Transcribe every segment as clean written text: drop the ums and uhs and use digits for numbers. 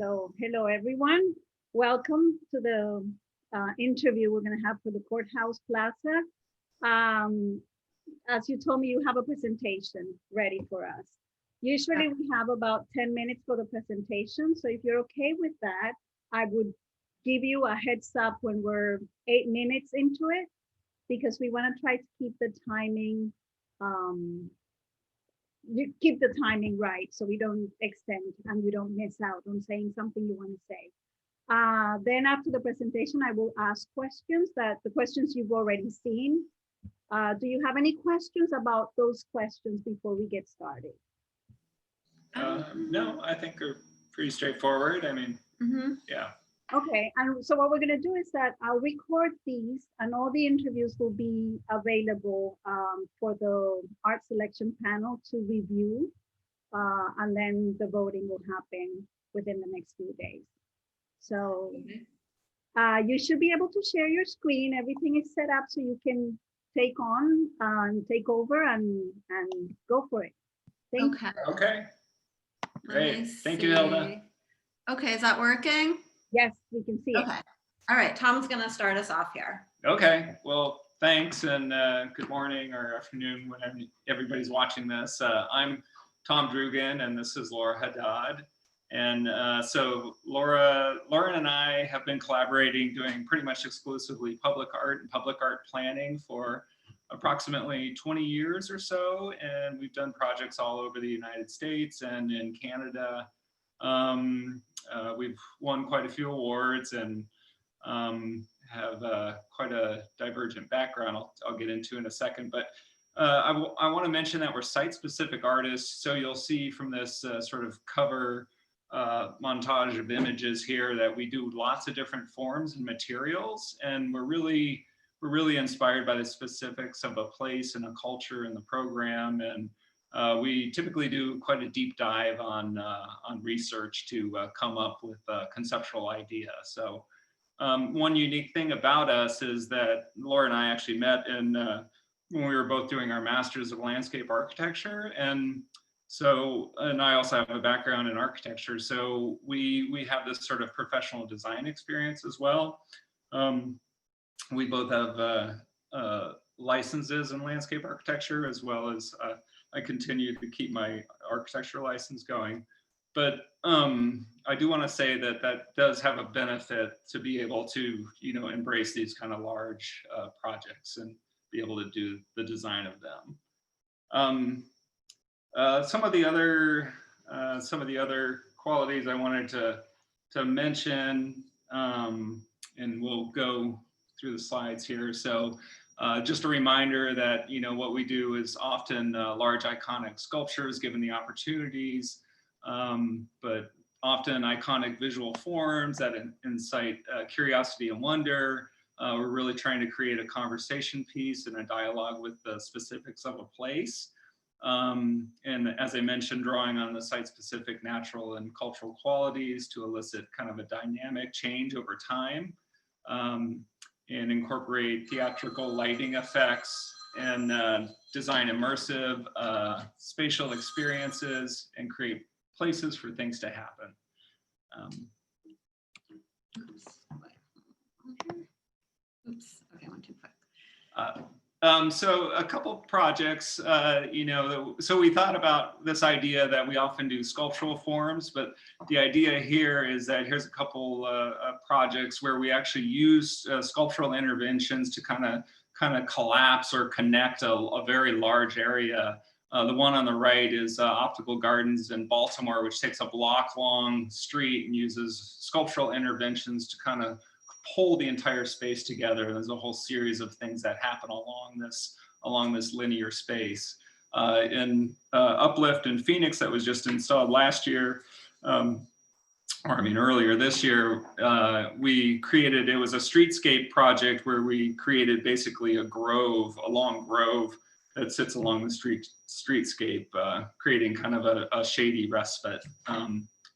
So, hello everyone. Welcome to the interview we're going to have for the Courthouse Plaza. Um, as you told me, you have a presentation ready for us. Usually we have about 10 minutes for the presentation. So if you're okay with that, I would give you a heads up when we're 8 minutes into it, because we want to try to keep the timing um, you keep the timing right so we don't extend and you don't miss out on saying something you want to say. Then after the presentation, I will ask questions the questions you've already seen. Do you have any questions about those questions before we get started? No, I think they're pretty straightforward. I mean, yeah. Okay, and so what we're going to do is that I'll record these and all the interviews will be available for the art selection panel to review. And then the voting will happen within the next few days. So you should be able to share your screen. Everything is set up so you can take on and take over and go for it. Thank you. Okay. Great. Thank you, Hilda. Okay, is that working? Yes, we can see it. Okay. All right, Tom's gonna start us off here. Okay. Well, thanks and good morning or afternoon whenever everybody's watching this. I'm Tom Drugan and this is Laura Haddad. And so Lauren and I have been collaborating doing pretty much exclusively public art and public art planning for approximately 20 years or so. And we've done projects all over the United States and in Canada. We've won quite a few awards and have quite a divergent background I'll get into in a second. But I want to mention that we're site-specific artists. So you'll see from this sort of cover montage of images here that we do lots of different forms and materials. And we're really inspired by the specifics of a place and a culture in the program. And we typically do quite a deep dive on research to come up with a conceptual idea. So one unique thing about us is that Laura and I actually met when we were both doing our Masters of Landscape Architecture. And I also have a background in architecture. So we have this sort of professional design experience as well. We both have licenses in landscape architecture, as well as I continue to keep my architecture license going. But I do want to say that that does have a benefit to be able to, embrace these kind of large projects and be able to do the design of them. Some of the other qualities I wanted to mention, and we'll go through the slides here. So just a reminder that what we do is often large iconic sculptures given the opportunities, but often iconic visual forms that incite curiosity and wonder. We're really trying to create a conversation piece and a dialogue with the specifics of a place. And as I mentioned, drawing on the site-specific natural and cultural qualities to elicit kind of a dynamic change over time, and incorporate theatrical lighting effects and design immersive spatial experiences and create places for things to happen. Oops, okay, one too quick. So a couple projects, so we thought about this idea that we often do sculptural forms, but the idea here is that here's a couple projects where we actually use sculptural interventions to kind of collapse or connect a very large area. The one on the right is Optical Gardens in Baltimore, which takes a block-long street and uses sculptural interventions to kind of pull the entire space together. There's a whole series of things that happen along this linear space. In Uplift in Phoenix that was just installed last year, earlier this year, it was a streetscape project where we created basically a long grove that sits along the streetscape, creating kind of a shady respite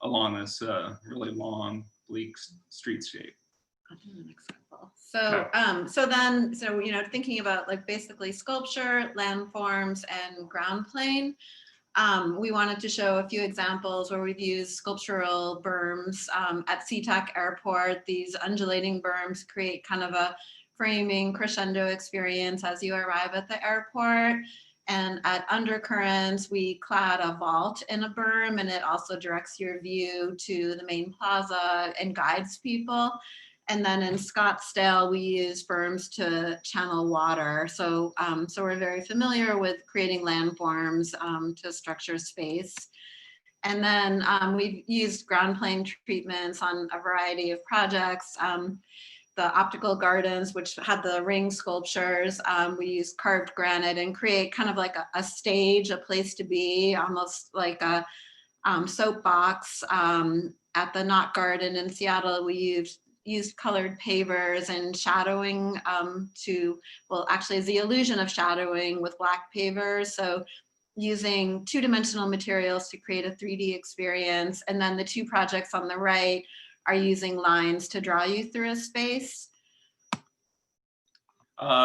along this really long, bleak streetscape. So thinking about like basically sculpture, landforms, and ground plane, we wanted to show a few examples where we've used sculptural berms at SeaTac Airport. These undulating berms create kind of a framing crescendo experience as you arrive at the airport. And at Undercurrents, we clad a vault in a berm, and it also directs your view to the main plaza and guides people. And then in Scottsdale, we use berms to channel water. So, so we're very familiar with creating landforms to structure space. And then we've used ground plane treatments on a variety of projects. The optical gardens, which had the ring sculptures, we used carved granite and create kind of like a stage, a place to be, almost like a soapbox. At the Knott Garden in Seattle, we used colored pavers and shadowing well, actually the illusion of shadowing with black pavers. So using two-dimensional materials to create a 3D experience. And then the two projects on the right are using lines to draw you through a space.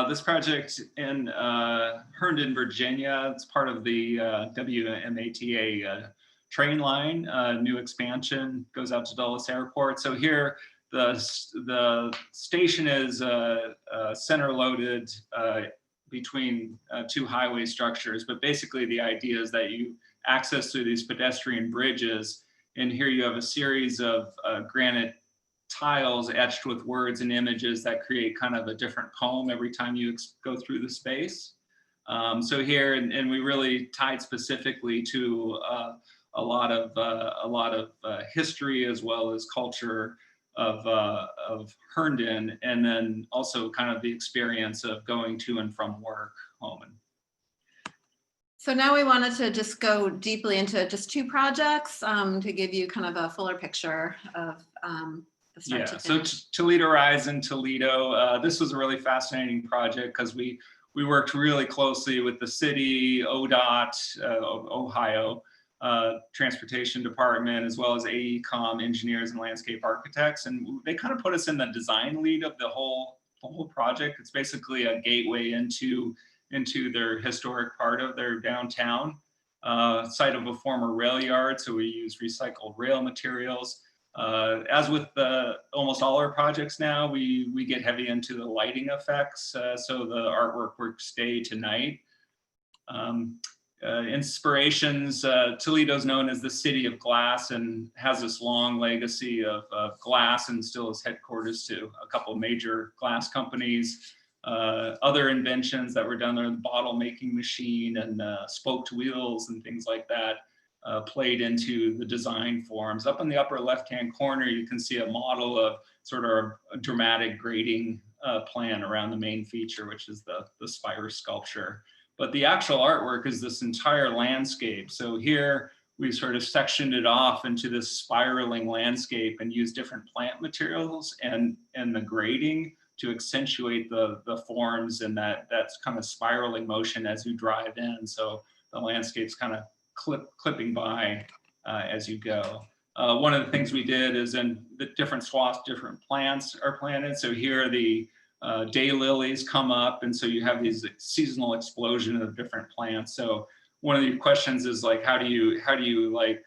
This project in Herndon, Virginia, it's part of the WMATA train line, new expansion, goes out to Dulles Airport. So here, the station is center loaded between two highway structures, but basically the idea is that you access through these pedestrian bridges. And here you have a series of granite tiles etched with words and images that create kind of a different poem every time you go through the space. So here, and we really tied specifically to a lot of history as well as culture of Herndon, and then also kind of the experience of going to and from work, home. So now we wanted to just go deeply into just two projects to give you kind of a fuller picture of the start to finish. So Toledo Rise in Toledo, this was a really fascinating project because we worked really closely with the city, ODOT, Ohio, Transportation Department, as well as AECOM engineers and landscape architects. And they kind of put us in the design lead of the whole project. It's basically a gateway into their historic part of their downtown, site of a former rail yard. So we use recycled rail materials. As with almost all our projects now, we get heavy into the lighting effects. So the artwork works day to night. Inspirations, Toledo's known as the city of glass and has this long legacy of glass, and still is headquarters to a couple of major glass companies. Other inventions that were done there, the bottle making machine and spoked wheels and things like that played into the design forms. Up in the upper left-hand corner, you can see a model of sort of a dramatic grading plan around the main feature, which is the spire sculpture. But the actual artwork is this entire landscape. So here we sort of sectioned it off into this spiraling landscape and used different plant materials and the grading to accentuate the forms and that's kind of spiraling motion as you drive in. So the landscape's kind of clipping by as you go. One of the things we did is in the different swaths, different plants are planted. So here the daylilies come up, and so you have these seasonal explosion of different plants. So one of the questions is like, how do you like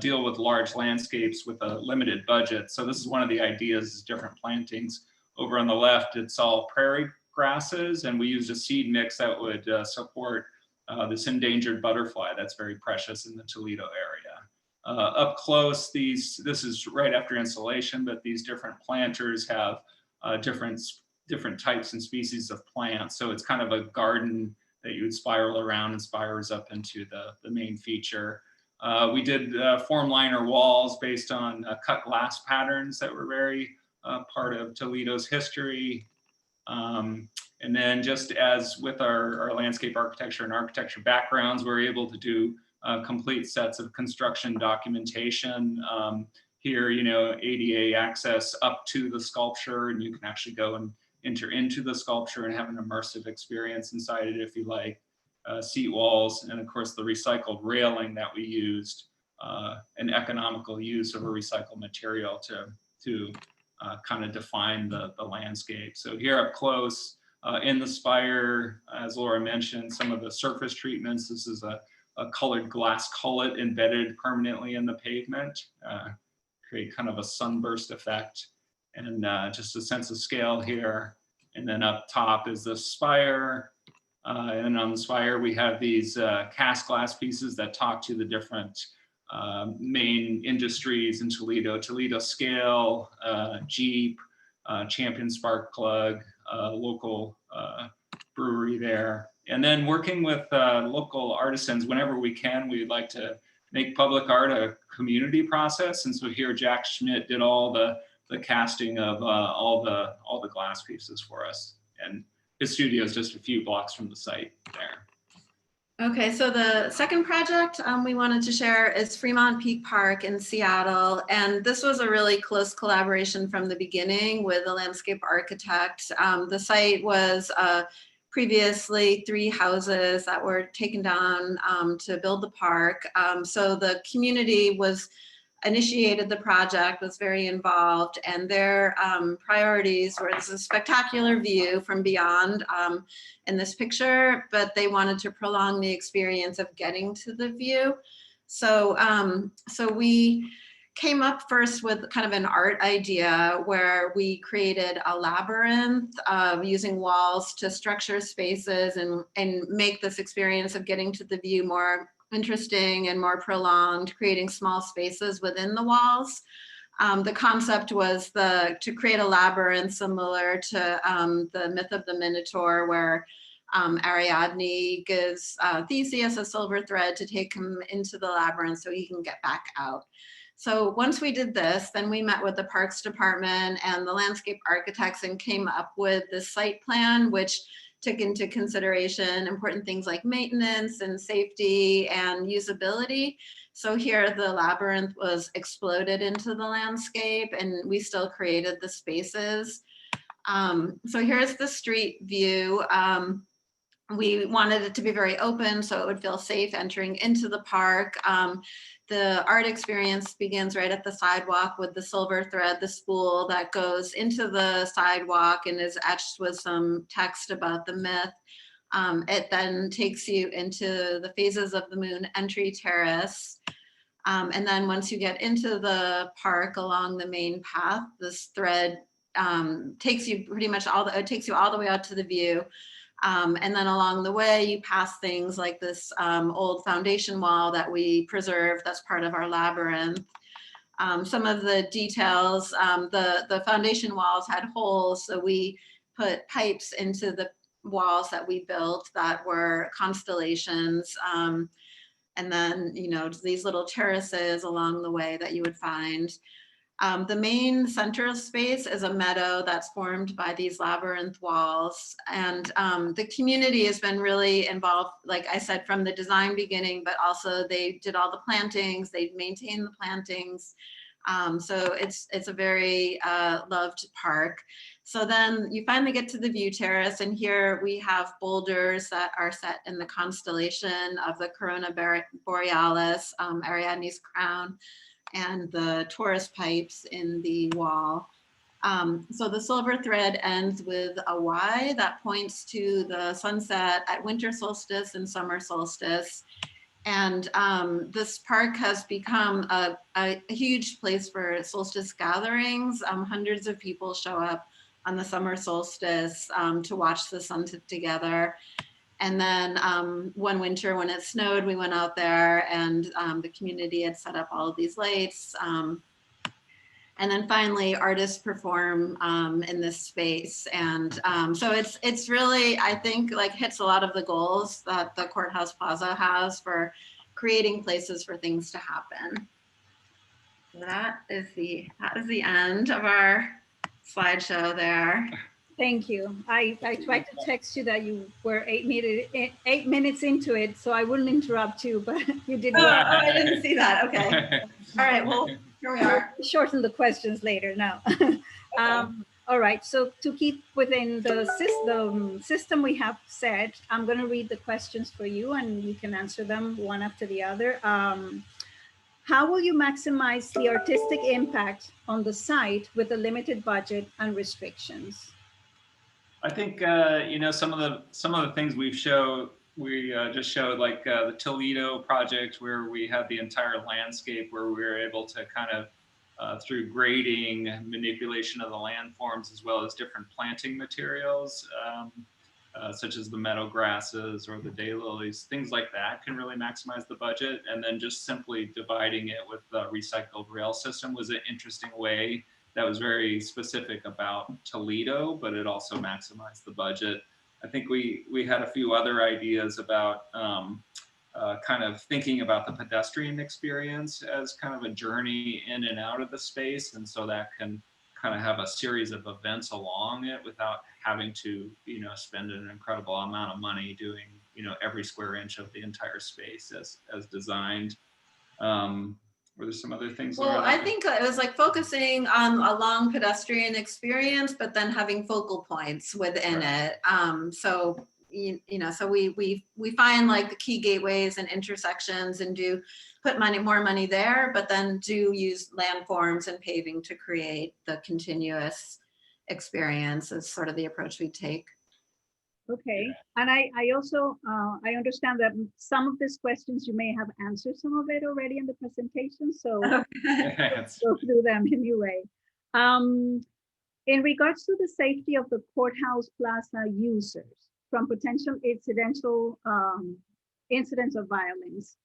deal with large landscapes with a limited budget? So this is one of the ideas, is different plantings. Over on the left, it's all prairie grasses, and we used a seed mix that would support this endangered butterfly that's very precious in the Toledo area. Up close, this is right after installation, but these different planters have different types and species of plants. So it's kind of a garden that you would spiral around and spires up into the main feature. We did form liner walls based on cut glass patterns that were very part of Toledo's history. And then just as with our landscape architecture and architecture backgrounds, we're able to do complete sets of construction documentation. Here, ADA access up to the sculpture, and you can actually go and enter into the sculpture and have an immersive experience inside it if you like. Seat walls, and of course the recycled railing that we used, an economical use of a recycled material to kind of define the landscape. So here up close in the spire, as Laura mentioned, some of the surface treatments. This is a colored glass cullet embedded permanently in the pavement, create kind of a sunburst effect, and just a sense of scale here. And then up top is the spire. And on the spire, we have these cast glass pieces that talk to the different main industries in Toledo: Toledo Scale, Jeep, Champion Spark Plug, local brewery there. And then working with local artisans whenever we can, we'd like to make public art a community process. And so here, Jack Schmidt did all the casting of all the glass pieces for us. And his studio is just a few blocks from the site there. Okay, so the second project we wanted to share is Fremont Peak Park in Seattle. And this was a really close collaboration from the beginning with a landscape architect. The site was previously 3 houses that were taken down to build the park. So the community initiated the project, was very involved, and their priorities were this a spectacular view from beyond in this picture, but they wanted to prolong the experience of getting to the view. So, so we came up first with kind of an art idea where we created a labyrinth using walls to structure spaces and make this experience of getting to the view more interesting and more prolonged, creating small spaces within the walls. The concept was to create a labyrinth similar to the myth of the Minotaur, where Ariadne gives Theseus a silver thread to take him into the labyrinth so he can get back out. So once we did this, then we met with the Parks Department and the landscape architects and came up with this site plan, which took into consideration important things like maintenance and safety and usability. So here the labyrinth was exploded into the landscape and we still created the spaces. So here's the street view. We wanted it to be very open so it would feel safe entering into the park. The art experience begins right at the sidewalk with the silver thread, the spool that goes into the sidewalk and is etched with some text about the myth. It then takes you into the phases of the moon entry terrace. And then once you get into the park along the main path, this thread takes you pretty much it takes you all the way out to the view. And then along the way, you pass things like this old foundation wall that we preserved that's part of our labyrinth. Some of the details, the foundation walls had holes, so we put pipes into the walls that we built that were constellations. And then, you know, these little terraces along the way that you would find. The main center space is a meadow that's formed by these labyrinth walls. And the community has been really involved, like I said, from the design beginning, but also they did all the plantings, they maintained the plantings. So it's a very loved park. So then you finally get to the view terrace, and here we have boulders that are set in the constellation of the Corona Borealis, Ariadne's crown, and the Taurus pipes in the wall. So the silver thread ends with a Y that points to the sunset at winter solstice and summer solstice. And this park has become a huge place for solstice gatherings. Hundreds of people show up on the summer solstice to watch the sunset together. And then one winter when it snowed, we went out there and the community had set up all of these lights. And then finally artists perform in this space. And so it's really, I think, like hits a lot of the goals that the Courthouse Plaza has for creating places for things to happen. So that is the end of our slideshow there. Thank you. I tried to text you that you were 8 minutes into it, so I wouldn't interrupt you, but you did well. Oh, I didn't see that. Okay. All right. Well, here we are. Shorten the questions later now. Okay. All right. So to keep within the system we have set, I'm going to read the questions for you, and you can answer them one after the other. How will you maximize the artistic impact on the site with a limited budget and restrictions? I think you know, some of the things we've we just showed like the Toledo project where we had the entire landscape where we were able to kind of through grading, manipulation of the landforms, as well as different planting materials, such as the meadow grasses or the daylilies, things like that can really maximize the budget. And then just simply dividing it with the recycled rail system was an interesting way that was very specific about Toledo, but it also maximized the budget. I think we had a few other ideas about kind of thinking about the pedestrian experience as kind of a journey in and out of the space. And so that can kind of have a series of events along it without having to, you know, spend an incredible amount of money doing, you know, every square inch of the entire space as designed. Were there some other things? Well, I think it was like focusing on a long pedestrian experience, but then having focal points within it. So so we find like the key gateways and intersections and do put more money there, but then do use landforms and paving to create the continuous experience is sort of the approach we take. Okay, and I also, I understand that some of these questions you may have answered some of it already in the presentation, so go through them anyway. In regards to the safety of the Courthouse Plaza users from potential incidental incidents of violence,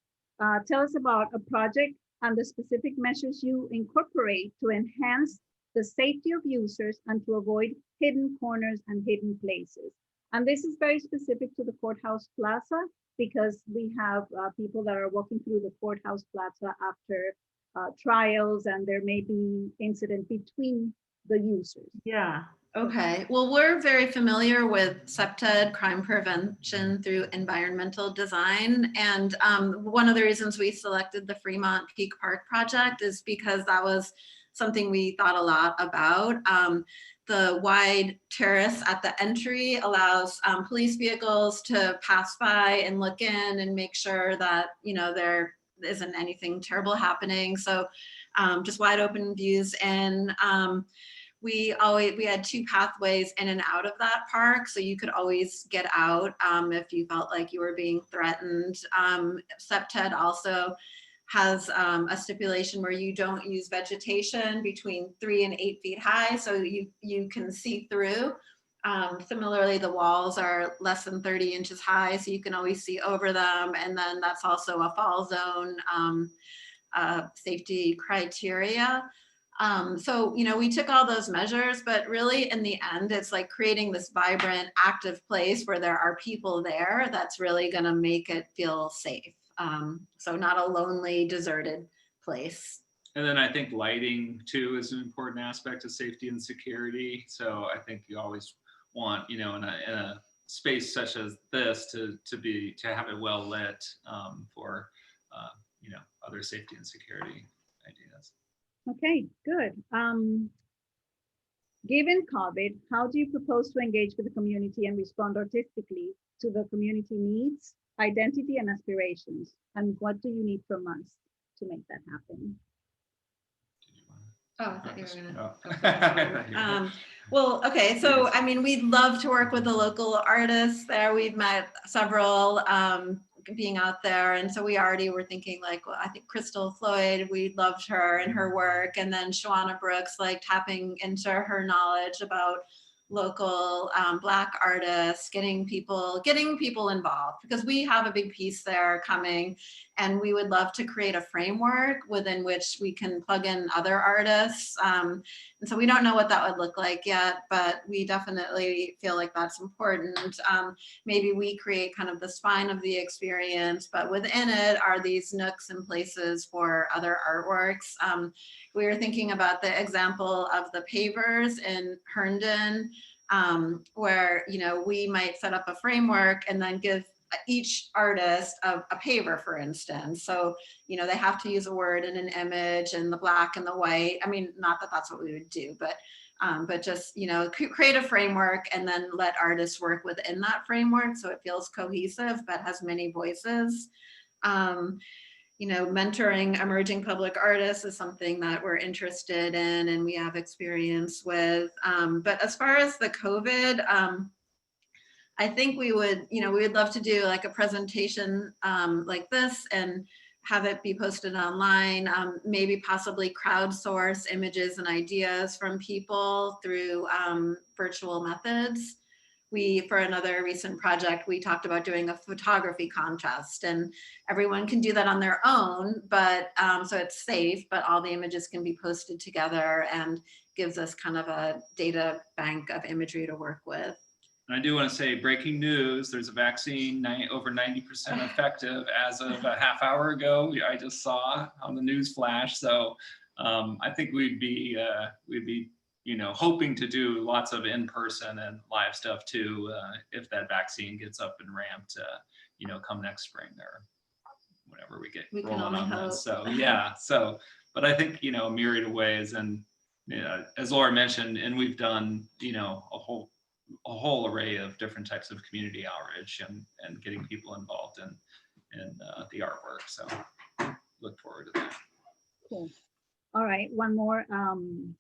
tell us about a project and the specific measures you incorporate to enhance the safety of users and to avoid hidden corners and hidden places. And this is very specific to the Courthouse Plaza because we have people that are walking through the Courthouse Plaza after trials, and there may be incident between the users. Yeah. Okay. Well, we're very familiar with CPTED, crime prevention through environmental design. And one of the reasons we selected the Fremont Peak Park project is because that was something we thought a lot about. The wide terrace at the entry allows police vehicles to pass by and look in and make sure that, you know, there isn't anything terrible happening. So just wide open views. And we had 2 pathways in and out of that park. So you could always get out if you felt like you were being threatened. CPTED also has a stipulation where you don't use vegetation between 3 and 8 feet high, so you can see through. Similarly, the walls are less than 30 inches high, so you can always see over them. And then that's also a fall zone safety criteria. So, you know, we took all those measures, but really in the end, it's like creating this vibrant, active place where there are people there that's really going to make it feel safe. So not a lonely, deserted place. And then I think lighting too is an important aspect of safety and security. So I think you always want, you know, in a space such as this to have it well lit for you know, other safety and security ideas. Okay, good. Given COVID, how do you propose to engage with the community and respond artistically to the community needs, identity, and aspirations? And what do you need from us to make that happen? Oh, I thought you were gonna. Well, okay, so I mean, we'd love to work with the local artists there. We've met several being out there, and so we already were thinking like, well, I think Crystal Floyd, we loved her and her work, and then Shawana Brooks, like tapping into her knowledge about local Black artists, getting people involved, because we have a big piece there coming, and we would love to create a framework within which we can plug in other artists. And so we don't know what that would look like yet, but we definitely feel like that's important. Maybe we create kind of the spine of the experience, but within it are these nooks and places for other artworks. We were thinking about the example of the pavers in Herndon, where, you know, we might set up a framework and then give each artist a paver, for instance. So, you know, they have to use a word and an image and the black and the white. I mean, not that that's what we would do, but just, you know, create a framework and then let artists work within that framework so it feels cohesive but has many voices. You know, mentoring emerging public artists is something that we're interested in and we have experience with. But as far as the COVID, I think we would love to do like a presentation like this and have it be posted online, maybe possibly crowdsource images and ideas from people through virtual methods. For another recent project, we talked about doing a photography contest, and everyone can do that on their own, but so it's safe, but all the images can be posted together and gives us kind of a data bank of imagery to work with. And I do want to say, breaking news, there's a vaccine over 90% effective as of a half hour ago. I just saw on the news flash. So I think we'd be hoping to do lots of in-person and live stuff too, if that vaccine gets up and ramped, come next spring or whenever we get rolling on this. So yeah, but I think, a myriad of ways, and as Laura mentioned, and we've done, a whole array of different types of community outreach and getting people involved in the artwork. So look forward to that. Cool. All right, one more. And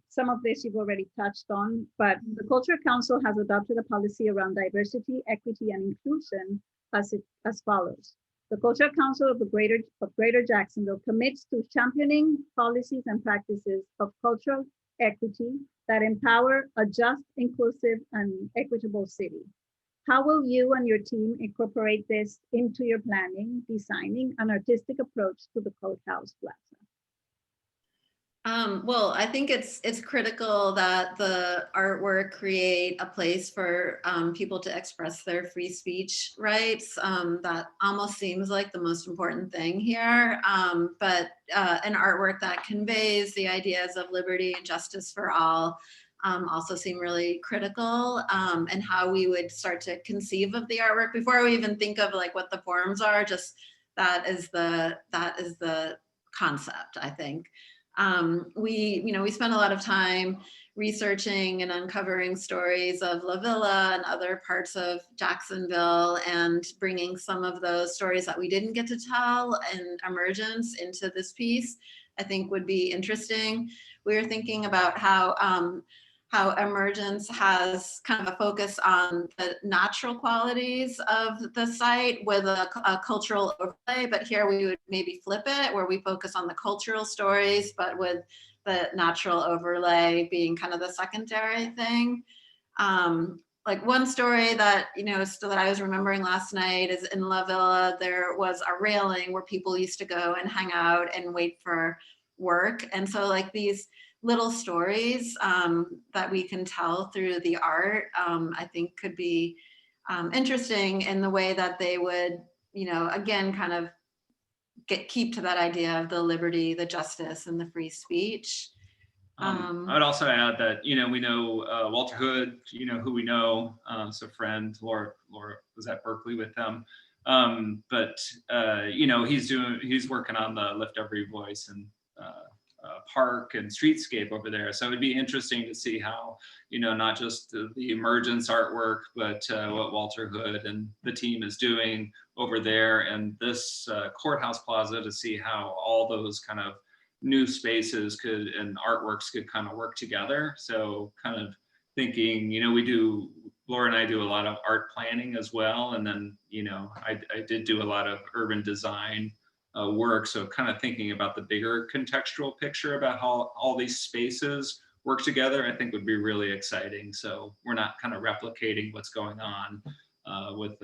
some of this you've already touched on, but the Culture Council has adopted a policy around diversity, equity, and inclusion as follows. The Culture Council of Greater Jacksonville commits to championing policies and practices of cultural equity that empower a just, inclusive, and equitable city. How will you and your team incorporate this into your planning, designing, and artistic approach to the Courthouse Plaza? Well, I think it's critical that the artwork create a place for people to express their free speech rights. That almost seems like the most important thing here. But an artwork that conveys the ideas of liberty and justice for all also seem really critical. And how we would start to conceive of the artwork before we even think of like what the forms are. Just that is the concept, I think. We spent a lot of time researching and uncovering stories of La Villa and other parts of Jacksonville, and bringing some of those stories that we didn't get to tell in Emergence into this piece, I think would be interesting. We were thinking about how Emergence has kind of a focus on the natural qualities of the site with a cultural overlay, but here we would maybe flip it, where we focus on the cultural stories, but with the natural overlay being kind of the secondary thing. Like one story that, that I was remembering last night is in La Villa, there was a railing where people used to go and hang out and wait for work. And so like these little stories that we can tell through the art, I think could be interesting in the way that they would, again, kind of keep to that idea of the liberty, the justice, and the free speech. I'd also add that, we know Walter Hood, who we know, so friend, Laura was at Berkeley with them. But he's working on the Lift Every Voice and park and streetscape over there. So it'd be interesting to see how, not just the Emergence artwork, but what Walter Hood and the team is doing over there and this Courthouse Plaza, to see how all those kind of new spaces and artworks could kind of work together. So kind of thinking, Laura and I do a lot of art planning as well. And then, I did do a lot of urban design work. So kind of thinking about the bigger contextual picture about how all these spaces work together, I think would be really exciting. So we're not kind of replicating what's going on with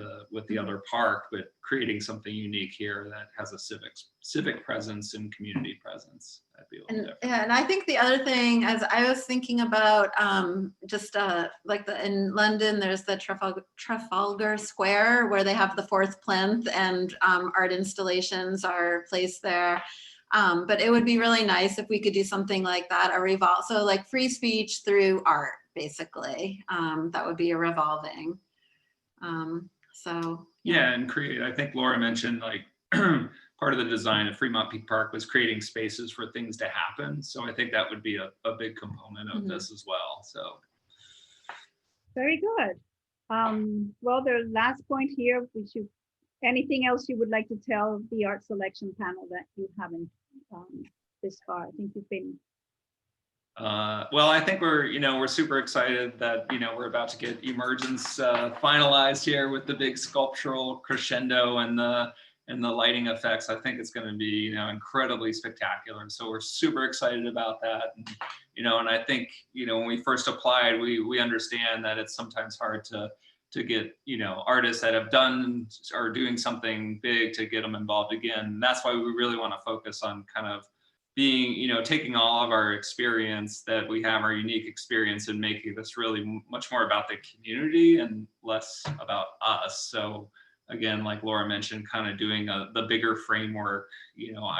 the other park, but creating something unique here that has a civic presence and community presence. That'd be a little different. And I think the other thing, as I was thinking about, in London, there's the Trafalgar Square, where they have the fourth plinth and art installations are placed there. But it would be really nice if we could do something like that, so like free speech through art, basically. That would be a revolving. Yeah, and create, I think Laura mentioned like part of the design of Fremont Peak Park was creating spaces for things to happen. So I think that would be a big component of this as well. So very good. Well, the last point here, anything else you would like to tell the art selection panel that you haven't this far? I think you've been Well, I think we're super excited that, we're about to get Emergence finalized here with the big sculptural crescendo and the lighting effects. I think it's going to be, incredibly spectacular. And so we're super excited about that. And I think, when we first applied, we understand that it's sometimes hard to get, artists that have done or doing something big to get them involved again. And that's why we really want to focus on kind of being, taking all of our experience that we have, our unique experience, and making this really much more about the community and less about us. So again, like Laura mentioned, kind of doing the bigger framework,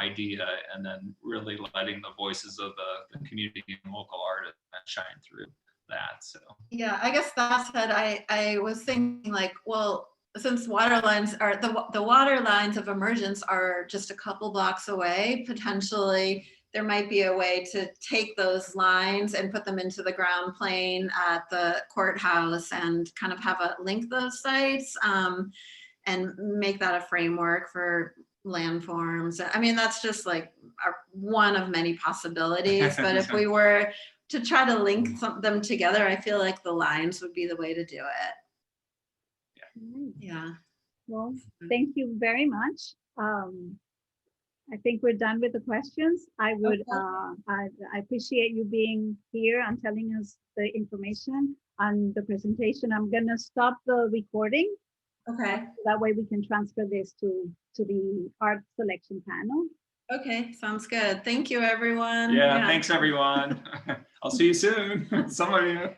idea, and then really letting the voices of the community and local artists shine through that. So Yeah, I guess that said, I was thinking like, well, since water lines are the water lines of Emergence are just a couple blocks away, potentially there might be a way to take those lines and put them into the ground plane at the courthouse and kind of have a link those sites and make that a framework for landforms. I mean, that's just like one of many possibilities, but if we were to try to link them together, I feel like the lines would be the way to do it. Yeah. Well, thank you very much. I think we're done with the questions. I would, I appreciate you being here and telling us the information on the presentation. I'm gonna stop the recording. Okay. That way we can transfer this to the art selection panel. Okay, sounds good. Thank you, everyone. yeah. Thanks everyone. I'll see you soon. Some of you.